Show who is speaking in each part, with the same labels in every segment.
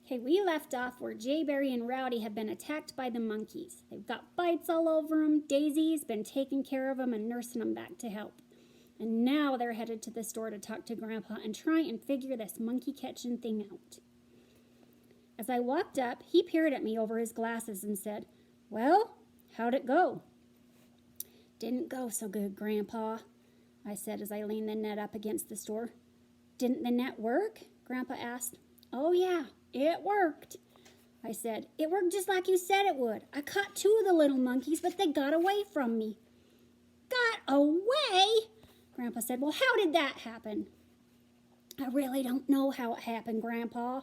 Speaker 1: Okay, we left off where Jayberry and Rowdy have been attacked by the monkeys. They've got bites all over them. Daisy's been taking care of them and nursing them back to health. And now they're headed to the store to talk to Grandpa and try and figure this monkey catching thing out. As I walked up, he peered at me over his glasses and said, "Well, how'd it go?" "Didn't go so good, Grandpa," I said as I leaned the net up against the store. "Didn't the net work?" Grandpa asked. "Oh, yeah, it worked," I said. "It worked just like you said it would. I caught 2 of the little monkeys, but they got away from me." "Got away?" Grandpa said. "Well, how did that happen?" "I really don't know how it happened, Grandpa,"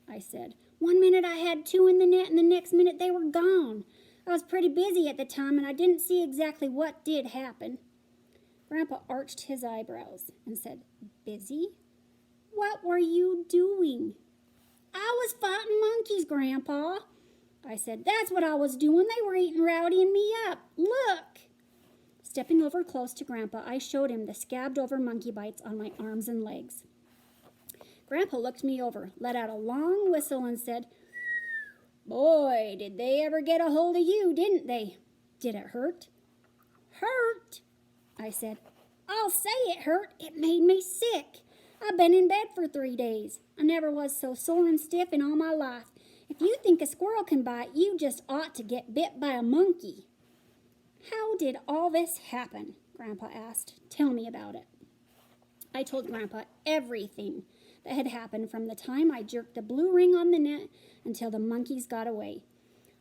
Speaker 1: I said. "One minute I had 2 in the net, and the next minute they were gone. I was pretty busy at the time, and I didn't see exactly what did happen." Grandpa arched his eyebrows and said, "Busy? What were you doing?" "I was fighting monkeys, Grandpa," I said. "That's what I was doing. They were eating Rowdy and me up. Look." Stepping over close to Grandpa, I showed him the scabbed over monkey bites on my arms and legs. Grandpa looked me over, let out a long whistle, and said, "Boy, did they ever get a hold of you, didn't they? Did it hurt?" "Hurt?" I said. "I'll say it hurt. It made me sick. I've been in bed for 3 days. I never was so sore and stiff in all my life. If you think a squirrel can bite, you just ought to get bit by a monkey." "How did all this happen?" Grandpa asked. "Tell me about it." I told Grandpa everything that had happened from the time I jerked the blue ring on the net until the monkeys got away.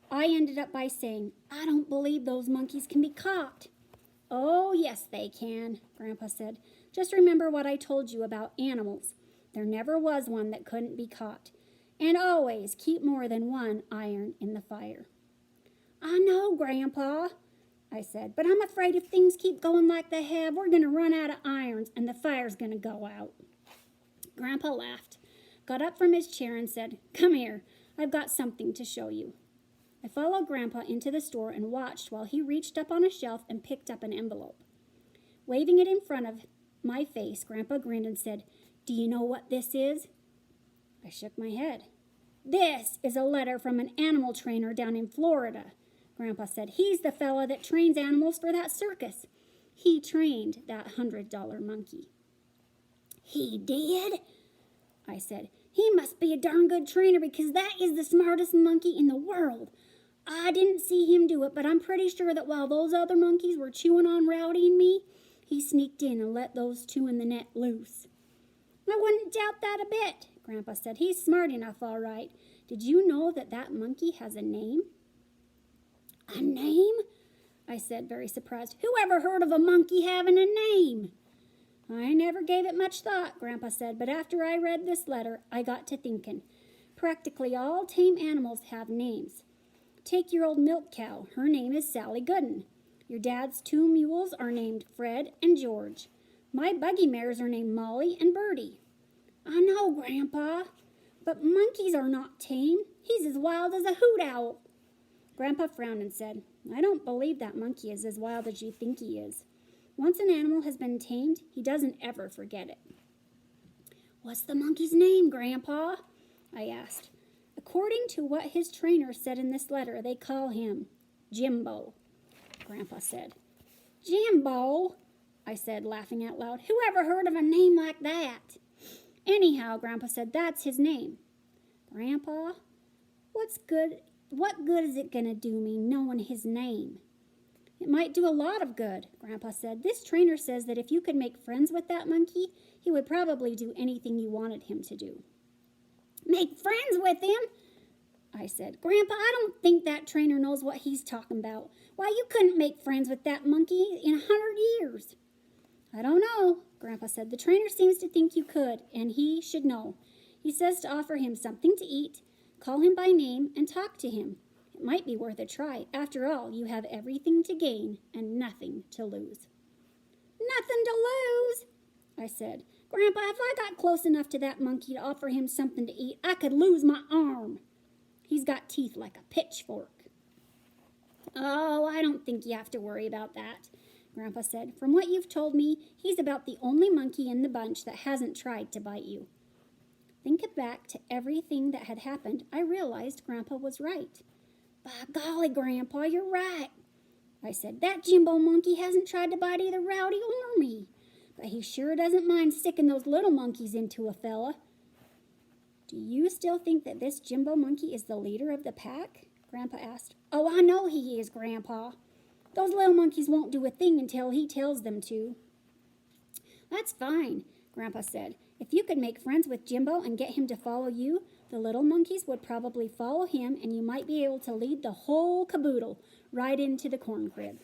Speaker 1: I ended up by saying, "I don't believe those monkeys can be caught." "Oh, yes, they can," Grandpa said. "Just remember what I told you about animals. There never was one that couldn't be caught. And always keep more than one iron in the fire." "I know, Grandpa," I said, "but I'm afraid if things keep going like they have, we're going to run out of irons and the fire's going to go out." Grandpa laughed, got up from his chair and said, "Come here, I've got something to show you." I followed Grandpa into the store and watched while he reached up on a shelf and picked up an envelope. Waving it in front of my face, Grandpa grinned and said, "Do you know what this is?" I shook my head. "This is a letter from an animal trainer down in Florida," Grandpa said. "He's the fella that trains animals for that circus. He trained that $100 monkey." "He did?" I said. "He must be a darn good trainer because that is the smartest monkey in the world. I didn't see him do it, but I'm pretty sure that while those other monkeys were chewing on Rowdy and me, he sneaked in and let those 2 in the net loose." "I wouldn't doubt that a bit," Grandpa said. "He's smart enough, all right. Did you know that that monkey has a name?" "A name?" I said, very surprised. "Who ever heard of a monkey having a name?" "I never gave it much thought," Grandpa said, "but after I read this letter, I got to thinking. Practically all tame animals have names. Take your old milk cow. Her name is Sally Gooden. Your dad's 2 mules are named Fred and George. My buggy mares are named Molly and Bertie." "I know, Grandpa, but monkeys are not tame. He's as wild as a hoot owl." Grandpa frowned and said, "I don't believe that monkey is as wild as you think he is. Once an animal has been tamed, he doesn't ever forget it." "What's the monkey's name, Grandpa?" I asked. "According to what his trainer said in this letter, they call him Jimbo," Grandpa said. "Jimbo?" I said, laughing out loud. "Who ever heard of a name like that?" "Anyhow," Grandpa said, "that's his name." "Grandpa, what good is it going to do me knowing his name?" "It might do a lot of good," Grandpa said. "This trainer says that if you could make friends with that monkey, he would probably do anything you wanted him to do." "Make friends with him?" I said. "Grandpa, I don't think that trainer knows what he's talking about. Why, you couldn't make friends with that monkey in 100 years. "I don't know," Grandpa said. "The trainer seems to think you could, and he should know. He says to offer him something to eat, call him by name, and talk to him. It might be worth a try. After all, you have everything to gain and nothing to lose." "Nothing to lose?" I said. "Grandpa, if I got close enough to that monkey to offer him something to eat, I could lose my arm. He's got teeth like a pitchfork." "Oh, I don't think you have to worry about that," Grandpa said. "From what you've told me, he's about the only monkey in the bunch that hasn't tried to bite you." Thinking back to everything that had happened, I realized Grandpa was right. By golly, Grandpa, you're right, I said. That Jimbo monkey hasn't tried to bite either Rowdy or me, but he sure doesn't mind sticking those little monkeys into a fella. Do you still think that this Jimbo monkey is the leader of the pack? Grandpa asked. Oh, I know he is, Grandpa. Those little monkeys won't do a thing until he tells them to. That's fine, Grandpa said. If you could make friends with Jimbo and get him to follow you, the little monkeys would probably follow him and you might be able to lead the whole caboodle right into the corn crib.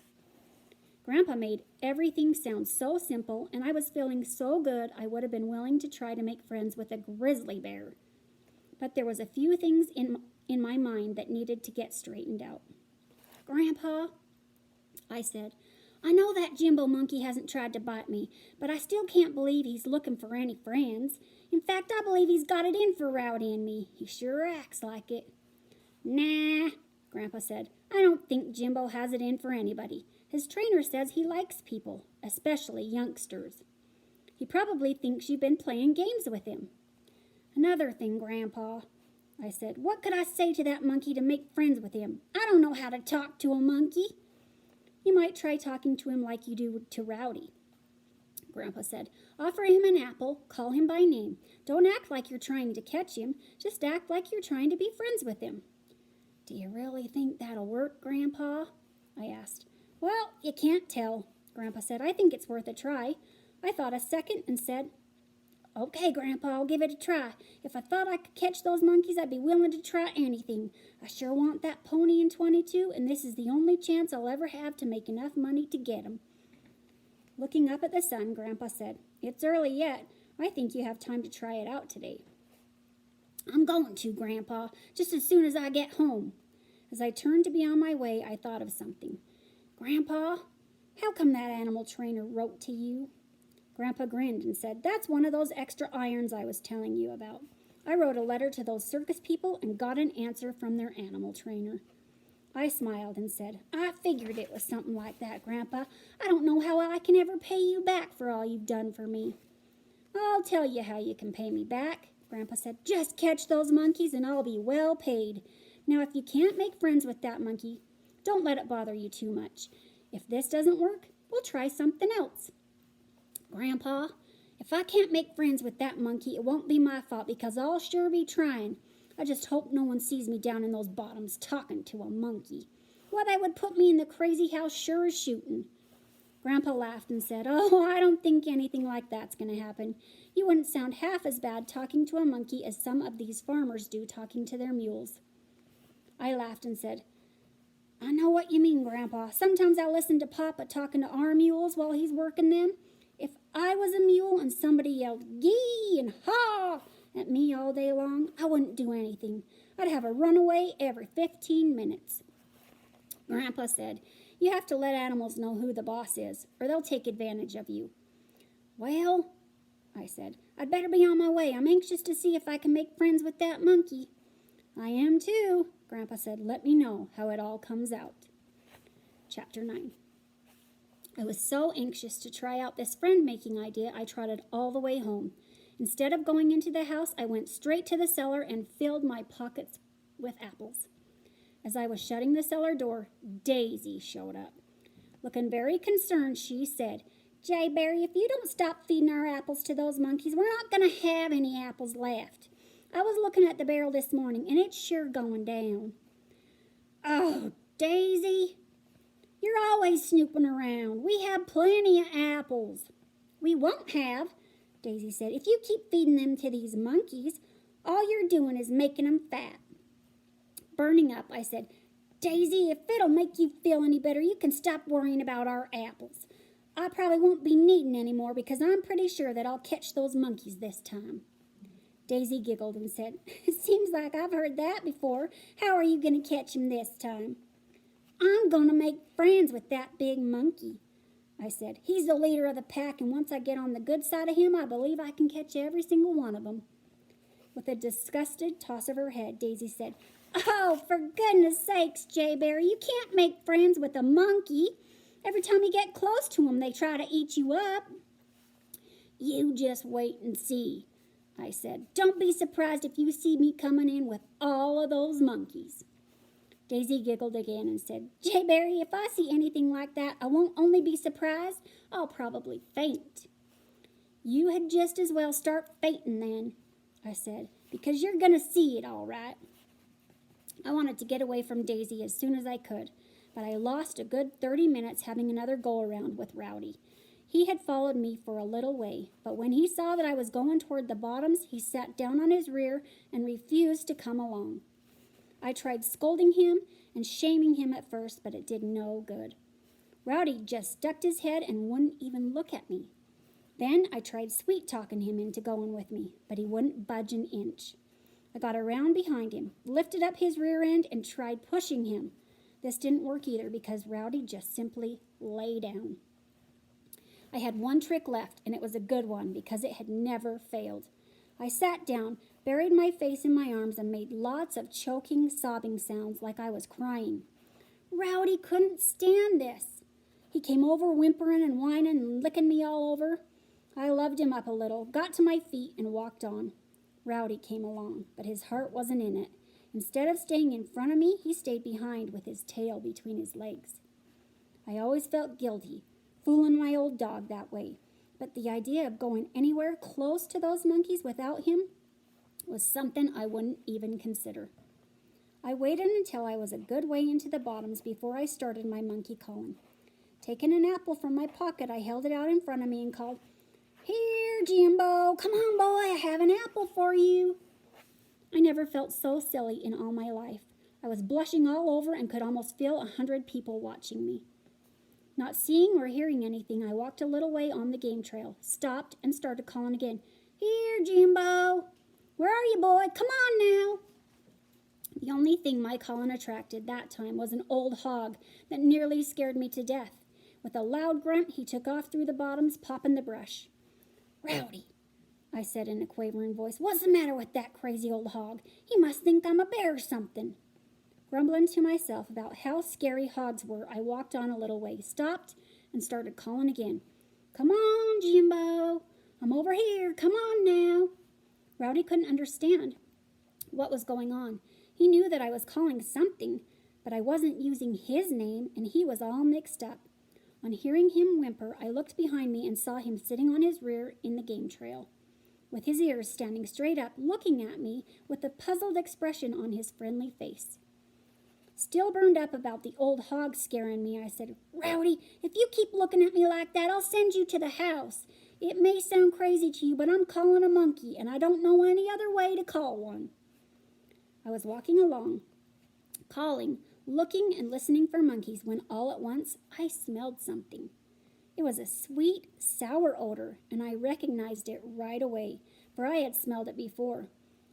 Speaker 1: Grandpa made everything sound so simple, and I was feeling so good I would have been willing to try to make friends with a grizzly bear. But there was a few things in my mind that needed to get straightened out. Grandpa, I said, I know that Jimbo monkey hasn't tried to bite me, but I still can't believe he's looking for any friends. In fact, I believe he's got it in for Rowdy and me. He sure acts like it. Nah, Grandpa said. I don't think Jimbo has it in for anybody. His trainer says he likes people, especially youngsters. He probably thinks you've been playing games with him. Another thing, Grandpa, I said. What could I say to that monkey to make friends with him? I don't know how to talk to a monkey. You might try talking to him like you do to Rowdy, Grandpa said. Offer him an apple, call him by name. Don't act like you're trying to catch him. Just act like you're trying to be friends with him. Do you really think that'll work, Grandpa? I asked. Well, you can't tell, Grandpa said. I think it's worth a try. I thought a second and said, Okay, Grandpa, I'll give it a try. If I thought I could catch those monkeys, I'd be willing to try anything. I sure want that pony in 22, and this is the only chance I'll ever have to make enough money to get him. Looking up at the sun, Grandpa said, It's early yet. I think you have time to try it out today. I'm going to, Grandpa, just as soon as I get home. As I turned to be on my way, I thought of something. Grandpa, how come that animal trainer wrote to you? Grandpa grinned and said, That's one of those extra irons I was telling you about. I wrote a letter to those circus people and got an answer from their animal trainer. I smiled and said, I figured it was something like that, Grandpa. I don't know how I can ever pay you back for all you've done for me. I'll tell you how you can pay me back, Grandpa said. Just catch those monkeys and I'll be well paid. Now, if you can't make friends with that monkey, don't let it bother you too much. If this doesn't work, we'll try something else. Grandpa, if I can't make friends with that monkey, it won't be my fault because I'll sure be trying. I just hope no one sees me down in those bottoms talking to a monkey. Why, they would put me in the crazy house sure as shooting. Grandpa laughed and said, Oh, I don't think anything like that's going to happen. You wouldn't sound half as bad talking to a monkey as some of these farmers do talking to their mules. I laughed and said, I know what you mean, Grandpa. Sometimes I listen to Papa talking to our mules while he's working them. If I was a mule and somebody yelled, Gee and Ha at me all day long, I wouldn't do anything. I'd have a runaway every 15 minutes. Grandpa said, You have to let animals know who the boss is, or they'll take advantage of you. Well, I said, I'd better be on my way. I'm anxious to see if I can make friends with that monkey. I am too, Grandpa said. Let me know how it all comes out. Chapter 9. I was so anxious to try out this friend-making idea, I trotted all the way home. Instead of going into the house, I went straight to the cellar and filled my pockets with apples. As I was shutting the cellar door, Daisy showed up. Looking very concerned, she said, Jay Berry, if you don't stop feeding our apples to those monkeys, we're not going to have any apples left. I was looking at the barrel this morning, and it's sure going down. Oh, Daisy, you're always snooping around. We have plenty of apples. We won't have, Daisy said. If you keep feeding them to these monkeys, all you're doing is making them fat. Burning up, I said, Daisy, if it'll make you feel any better, you can stop worrying about our apples. I probably won't be needing any more because I'm pretty sure that I'll catch those monkeys this time. Daisy giggled and said, It seems like I've heard that before. How are you going to catch him this time? I'm going to make friends with that big monkey, I said. He's the leader of the pack, and once I get on the good side of him, I believe I can catch every single one of them. With a disgusted toss of her head, Daisy said, Oh, for goodness sakes, Jay Berry, you can't make friends with a monkey. Every time you get close to them, they try to eat you up. You just wait and see, I said. Don't be surprised if you see me coming in with all of those monkeys. Daisy giggled again and said, Jayberry, if I see anything like that, I won't only be surprised, I'll probably faint. You had just as well start fainting then, I said, because you're going to see it all right. I wanted to get away from Daisy as soon as I could, but I lost a good 30 minutes having another go-around with Rowdy. He had followed me for a little way, but when he saw that I was going toward the bottoms, he sat down on his rear and refused to come along. I tried scolding him and shaming him at first, but it did no good. Rowdy just ducked his head and wouldn't even look at me. Then I tried sweet-talking him into going with me, but he wouldn't budge an inch. I got around behind him, lifted up his rear end, and tried pushing him. This didn't work either because Rowdy just simply lay down. I had one trick left, and it was a good one because it had never failed. I sat down, buried my face in my arms, and made lots of choking, sobbing sounds like I was crying. Rowdy couldn't stand this. He came over whimpering and whining and licking me all over. I loved him up a little, got to my feet, and walked on. Rowdy came along, but his heart wasn't in it. Instead of staying in front of me, he stayed behind with his tail between his legs. I always felt guilty, fooling my old dog that way, but the idea of going anywhere close to those monkeys without him was something I wouldn't even consider. I waited until I was a good way into the bottoms before I started my monkey calling. Taking an apple from my pocket, I held it out in front of me and called, Here, Jimbo, come on, boy, I have an apple for you. I never felt so silly in all my life. I was blushing all over and could almost feel 100 people watching me. Not seeing or hearing anything, I walked a little way on the game trail, stopped, and started calling again. Here, Jimbo. Where are you, boy? Come on now. The only thing my calling attracted that time was an old hog that nearly scared me to death. With a loud grunt, he took off through the bottoms, popping the brush. Rowdy, I said in a quavering voice, what's the matter with that crazy old hog? He must think I'm a bear or something. Grumbling to myself about how scary hogs were, I walked on a little way, stopped, and started calling again. Come on, Jimbo. I'm over here. Come on now. Rowdy couldn't understand what was going on. He knew that I was calling something, but I wasn't using his name, and he was all mixed up. On hearing him whimper, I looked behind me and saw him sitting on his rear in the game trail, with his ears standing straight up, looking at me with a puzzled expression on his friendly face. Still burned up about the old hog scaring me, I said, Rowdy, if you keep looking at me like that, I'll send you to the house. It may sound crazy to you, but I'm calling a monkey, and I don't know any other way to call one. I was walking along, calling, looking and listening for monkeys, when all at once I smelled something. It was a sweet, sour odor, and I recognized it right away, for I had smelled it before.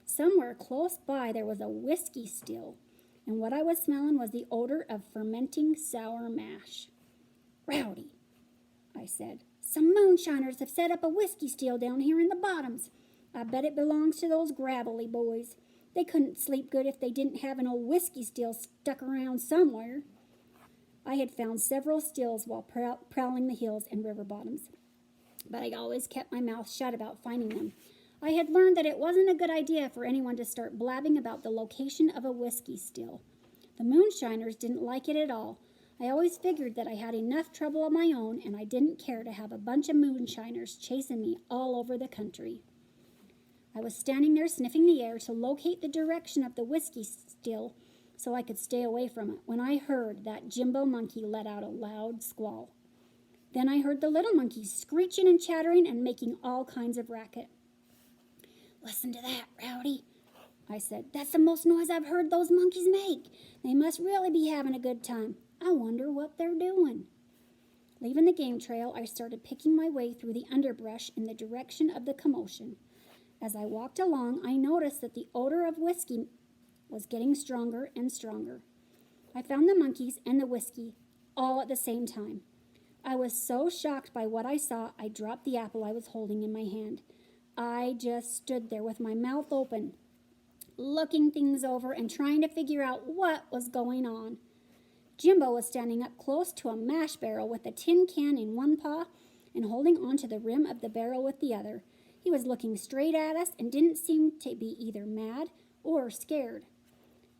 Speaker 1: Somewhere close by there was a whiskey still, and what I was smelling was the odor of fermenting sour mash. Rowdy, I said, some moonshiners have set up a whiskey still down here in the bottoms. I bet it belongs to those gravelly boys. They couldn't sleep good if they didn't have an old whiskey still stuck around somewhere. I had found several stills while prowling the hills and river bottoms, but I always kept my mouth shut about finding them. I had learned that it wasn't a good idea for anyone to start blabbing about the location of a whiskey still. The moonshiners didn't like it at all. I always figured that I had enough trouble of my own, and I didn't care to have a bunch of moonshiners chasing me all over the country. I was standing there sniffing the air to locate the direction of the whiskey still so I could stay away from it when I heard that Jimbo monkey let out a loud squall. Then I heard the little monkeys screeching and chattering and making all kinds of racket. Listen to that, Rowdy, I said. That's the most noise I've heard those monkeys make. They must really be having a good time. I wonder what they're doing. Leaving the game trail, I started picking my way through the underbrush in the direction of the commotion. As I walked along, I noticed that the odor of whiskey was getting stronger and stronger. I found the monkeys and the whiskey all at the same time. I was so shocked by what I saw, I dropped the apple I was holding in my hand. I just stood there with my mouth open, looking things over and trying to figure out what was going on. Jimbo was standing up close to a mash barrel with a tin can in one paw and holding onto the rim of the barrel with the other. He was looking straight at us and didn't seem to be either mad or scared.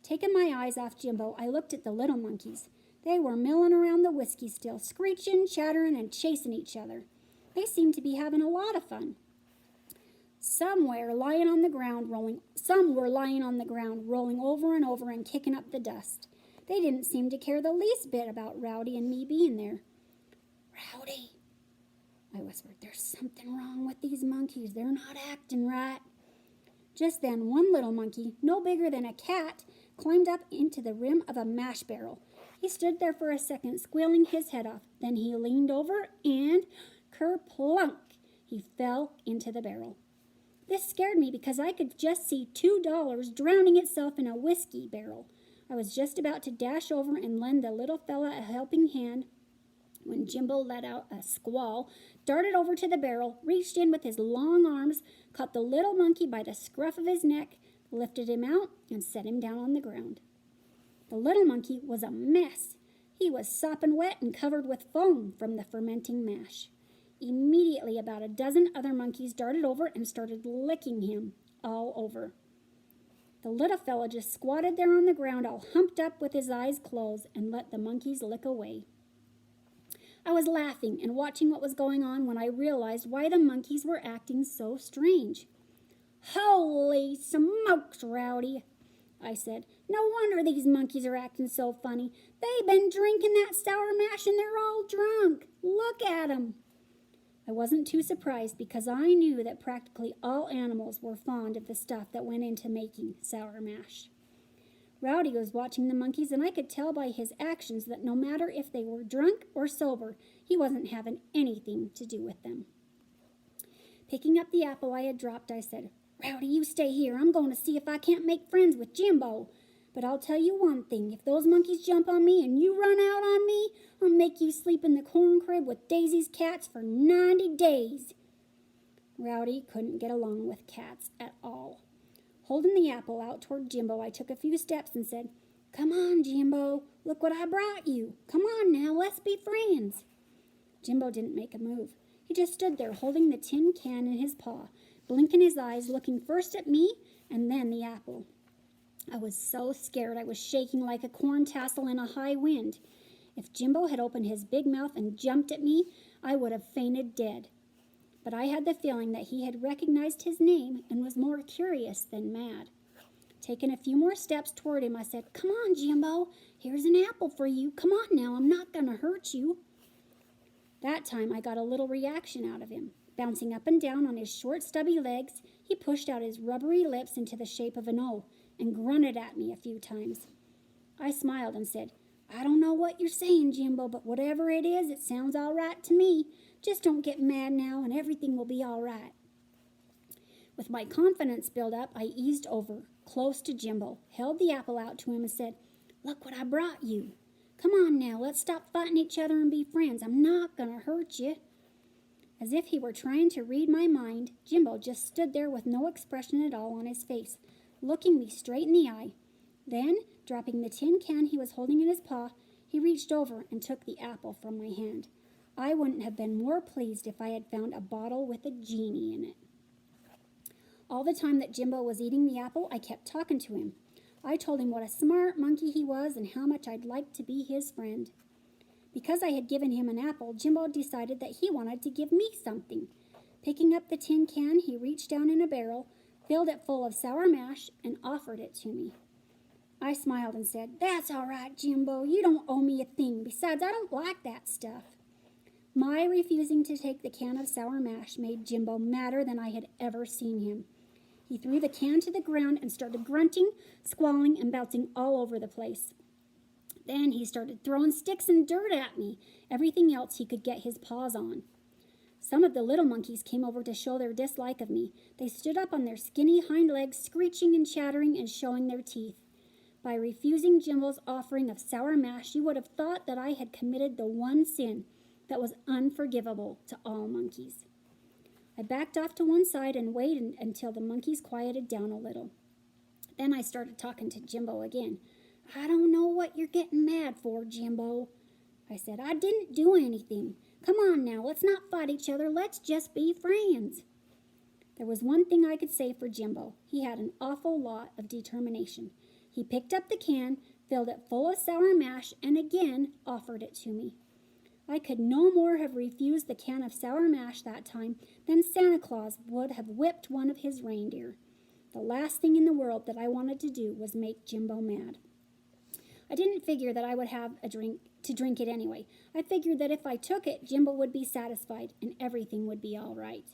Speaker 1: Taking my eyes off Jimbo, I looked at the little monkeys. They were milling around the whiskey still, screeching, chattering, and chasing each other. They seemed to be having a lot of fun. Some were lying on the ground, rolling over and over and kicking up the dust. They didn't seem to care the least bit about Rowdy and me being there. "Rowdy," I whispered, "there's something wrong with these monkeys. They're not acting right." Just then, one little monkey, no bigger than a cat, climbed up into the rim of a mash barrel. He stood there for a second, squealing his head off. Then he leaned over and, kerplunk, he fell into the barrel. This scared me because I could just see $2 drowning itself in a whiskey barrel. I was just about to dash over and lend the little fella a helping hand when Jimbo let out a squall, darted over to the barrel, reached in with his long arms, caught the little monkey by the scruff of his neck, lifted him out, and set him down on the ground. The little monkey was a mess. He was sopping wet and covered with foam from the fermenting mash. Immediately, about a dozen other monkeys darted over and started licking him all over. The little fella just squatted there on the ground, all humped up with his eyes closed, and let the monkeys lick away. I was laughing and watching what was going on when I realized why the monkeys were acting so strange. "Holy smokes, Rowdy," I said. "No wonder these monkeys are acting so funny. They've been drinking that sour mash and they're all drunk. Look at 'em." I wasn't too surprised because I knew that practically all animals were fond of the stuff that went into making sour mash. Rowdy was watching the monkeys, and I could tell by his actions that no matter if they were drunk or sober, he wasn't having anything to do with them. Picking up the apple I had dropped, I said, "Rowdy, you stay here. I'm going to see if I can't make friends with Jimbo. But I'll tell you one thing. If those monkeys jump on me and you run out on me, I'll make you sleep in the corn crib with Daisy's cats for 90 days. Rowdy couldn't get along with cats at all. Holding the apple out toward Jimbo, I took a few steps and said, "Come on, Jimbo. Look what I brought you. Come on now, let's be friends." Jimbo didn't make a move. He just stood there holding the tin can in his paw, blinking his eyes, looking first at me and then the apple. I was so scared I was shaking like a corn tassel in a high wind. If Jimbo had opened his big mouth and jumped at me, I would have fainted dead. But I had the feeling that he had recognized his name and was more curious than mad. Taking a few more steps toward him, I said, "Come on, Jimbo. Here's an apple for you. Come on now, I'm not going to hurt you." That time I got a little reaction out of him. Bouncing up and down on his short, stubby legs, he pushed out his rubbery lips into the shape of an O and grunted at me a few times. I smiled and said, "I don't know what you're saying, Jimbo, but whatever it is, it sounds all right to me. Just don't get mad now and everything will be all right." With my confidence built up, I eased over, close to Jimbo, held the apple out to him and said, "Look what I brought you. Come on now, let's stop fighting each other and be friends. I'm not going to hurt you." As if he were trying to read my mind, Jimbo just stood there with no expression at all on his face, looking me straight in the eye. Then, dropping the tin can he was holding in his paw, he reached over and took the apple from my hand. I wouldn't have been more pleased if I had found a bottle with a genie in it. All the time that Jimbo was eating the apple, I kept talking to him. I told him what a smart monkey he was and how much I'd like to be his friend. Because I had given him an apple, Jimbo decided that he wanted to give me something. Picking up the tin can, he reached down in a barrel, filled it full of sour mash, and offered it to me. I smiled and said, "That's all right, Jimbo. You don't owe me a thing. Besides, I don't like that stuff." My refusing to take the can of sour mash made Jimbo madder than I had ever seen him. He threw the can to the ground and started grunting, squalling, and bouncing all over the place. Then he started throwing sticks and dirt at me, everything else he could get his paws on. Some of the little monkeys came over to show their dislike of me. They stood up on their skinny hind legs, screeching and chattering and showing their teeth. By refusing Jimbo's offering of sour mash, you would have thought that I had committed the one sin that was unforgivable to all monkeys. I backed off to one side and waited until the monkeys quieted down a little. Then I started talking to Jimbo again. "I don't know what you're getting mad for, Jimbo," I said. "I didn't do anything. Come on now, let's not fight each other. Let's just be friends." There was one thing I could say for Jimbo. He had an awful lot of determination. He picked up the can, filled it full of sour mash, and again offered it to me. I could no more have refused the can of sour mash that time than Santa Claus would have whipped one of his reindeer. The last thing in the world that I wanted to do was make Jimbo mad. I didn't figure that I would have a drink to drink it anyway. I figured that if I took it, Jimbo would be satisfied and everything would be all right.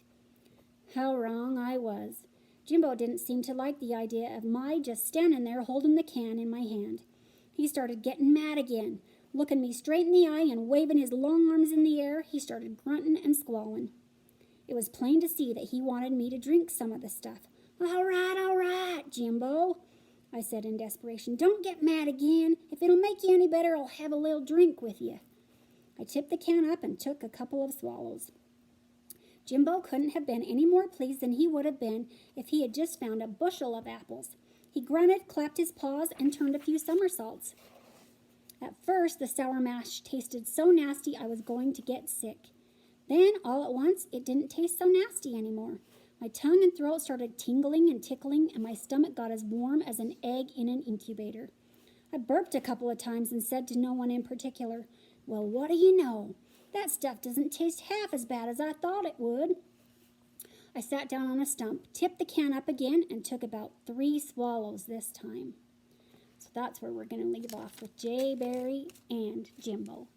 Speaker 1: How wrong I was. Jimbo didn't seem to like the idea of my just standing there holding the can in my hand. He started getting mad again. Looking me straight in the eye and waving his long arms in the air, he started grunting and squalling. It was plain to see that he wanted me to drink some of the stuff. All right, Jimbo, I said in desperation. Don't get mad again. If it'll make you any better, I'll have a little drink with you. I tipped the can up and took a couple of swallows. Jimbo couldn't have been any more pleased than he would have been if he had just found a bushel of apples. He grunted, clapped his paws, and turned a few somersaults. At first, the sour mash tasted so nasty I was going to get sick. Then, all at once, it didn't taste so nasty anymore. My tongue and throat started tingling and tickling, and my stomach got as warm as an egg in an incubator. I burped a couple of times and said to no one in particular, "Well, what do you know? That stuff doesn't taste half as bad as I thought it would." I sat down on a stump, tipped the can up again, and took about 3 swallows this time. So that's where we're going to leave off with Jay Berry and Jimbo.